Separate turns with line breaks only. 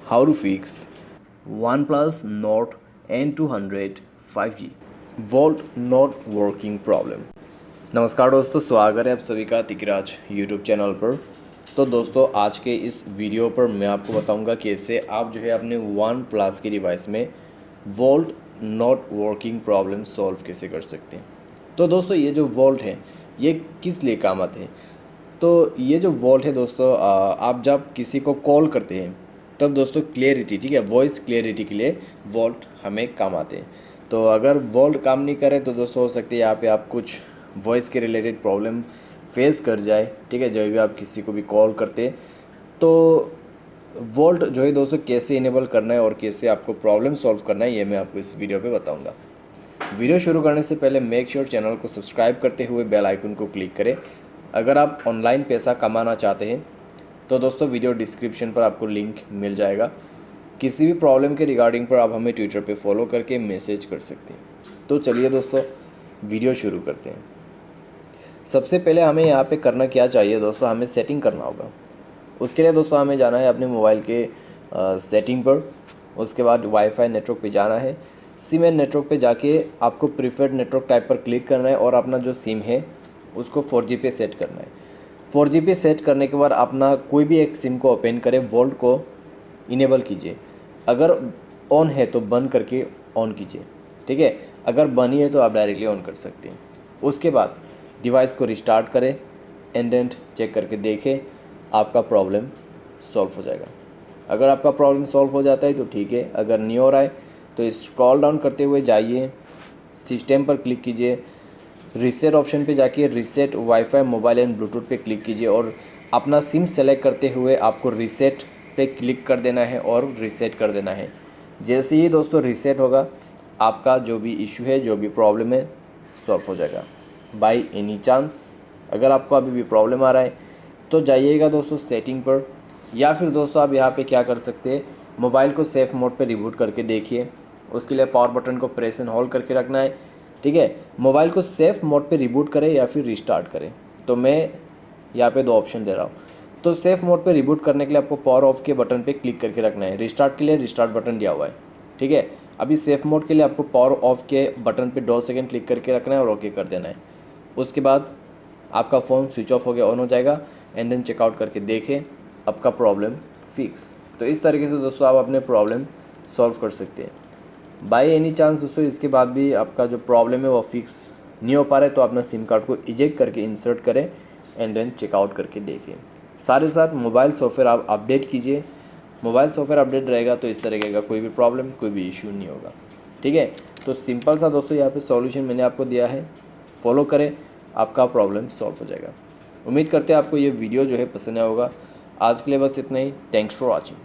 How to fix OnePlus Nord N200 5G Volt not working problem। नमस्कार दोस्तों, स्वागत है आप सभी का तिकराज यूट्यूब चैनल पर। तो दोस्तों, आज के इस वीडियो पर मैं आपको बताऊंगा कैसे आप जो है अपने OnePlus की डिवाइस में volt not working problem solve कैसे कर सकते हैं। तो दोस्तों, ये जो वोल्ट है ये किस लिए काम आते हैं। तो ये जो वोल्ट है दोस्तों, आप जब किसी को कॉल करते हैं तब दोस्तों क्लियरिटी, ठीक है, वॉइस क्लियरिटी के लिए वोल्ट हमें काम आते हैं। तो अगर वोल्ट काम नहीं करे तो दोस्तों हो सकती है यहाँ पे आप कुछ वॉइस के रिलेटेड प्रॉब्लम फेस कर जाए, ठीक है, जब भी आप किसी को भी कॉल करते हैं। तो वोल्ट जो है दोस्तों कैसे इनेबल करना है और कैसे आपको प्रॉब्लम सॉल्व करना है, ये मैं आपको इस वीडियो पे बताऊंगा। वीडियो शुरू करने से पहले मेक श्योर चैनल को सब्सक्राइब करते हुए बेल आइकन को क्लिक करें। अगर आप ऑनलाइन पैसा कमाना चाहते हैं तो दोस्तों वीडियो डिस्क्रिप्शन पर आपको लिंक मिल जाएगा। किसी भी प्रॉब्लम के रिगार्डिंग पर आप हमें ट्विटर पे फॉलो करके मैसेज कर सकते हैं। तो चलिए दोस्तों, वीडियो शुरू करते हैं। सबसे पहले हमें यहाँ पे करना क्या चाहिए दोस्तों, हमें सेटिंग करना होगा। उसके लिए दोस्तों हमें जाना है अपने मोबाइल के सेटिंग पर। उसके बाद वाईफाई नेटवर्क पे जाना है। सिम एंड नेटवर्क पे जाके आपको प्रीफर्ड नेटवर्क टाइप पर क्लिक करना है और अपना जो सिम है उसको 4G पे सेट करना है। 4G पे सेट करने के बाद अपना कोई भी एक सिम को ओपन करें, वोल्ट को इनेबल कीजिए। अगर ऑन है तो बंद करके ऑन कीजिए, ठीक है। अगर बंद ही है तो आप डायरेक्टली ऑन कर सकते हैं। उसके बाद डिवाइस को रिस्टार्ट करें, एंड चेक करके देखें, आपका प्रॉब्लम सॉल्व हो जाएगा। अगर आपका प्रॉब्लम सॉल्व हो जाता है तो ठीक है, अगर नहीं हो रहा है तो स्क्रॉल डाउन करते हुए जाइए, सिस्टम पर क्लिक कीजिए, रीसेट ऑप्शन पे जाके reset wifi mobile and Bluetooth पे क्लिक कीजिए और अपना सिम सेलेक्ट करते हुए आपको रीसेट पे क्लिक कर देना है और रीसेट कर देना है। जैसे ही दोस्तों रीसेट होगा, आपका जो भी इशू है, जो भी प्रॉब्लम है, सॉल्व हो जाएगा। बाय एनी चांस अगर आपको अभी भी प्रॉब्लम आ रहा है तो जाइएगा दोस्तों सेटिंग पर, या फिर दोस्तों आप यहाँ पे क्या कर सकते हैं, मोबाइल को सेफ मोड पे रिबूट करके देखिए। उसके लिए पावर बटन को प्रेस एंड होल्ड करके रखना है, ठीक है। मोबाइल को सेफ मोड पे रिबूट करें या फिर रिस्टार्ट करें, तो मैं यहाँ पे दो ऑप्शन दे रहा हूँ। तो सेफ मोड पे रिबूट करने के लिए आपको पावर ऑफ के बटन पे क्लिक करके रखना है। रिस्टार्ट के लिए रिस्टार्ट बटन दिया हुआ है, ठीक है। अभी सेफ मोड के लिए आपको पावर ऑफ के बटन पे 2 सेकंड क्लिक करके रखना है और ओके कर देना है। उसके बाद आपका फ़ोन स्विच ऑफ हो गया ऑन हो जाएगा, एंड देन चेकआउट करके देखें, आपका प्रॉब्लम फिक्स। तो इस तरीके से दोस्तों आप अपने प्रॉब्लम सॉल्व कर सकते हैं। बाय एनी चांस दोस्तों इसके बाद भी आपका जो प्रॉब्लम है वो फिक्स नहीं हो पा रहा है तो अपना सिम कार्ड को इजेक्ट करके इंसर्ट करें, एंड देन चेकआउट करके देखें। साथ साथ मोबाइल सॉफ्टवेयर आप अपडेट कीजिए। मोबाइल सॉफ्टवेयर अपडेट रहेगा तो इस तरीके का कोई भी प्रॉब्लम, कोई भी इशू नहीं होगा, ठीक है। तो सिंपल सा दोस्तों यहाँ पे सॉल्यूशन मैंने आपको दिया है, फॉलो करें, आपका प्रॉब्लम सॉल्व हो जाएगा। उम्मीद करते हैं आपको ये वीडियो जो है पसंद आया होगा। आज के लिए बस इतना ही। Thanks for watching.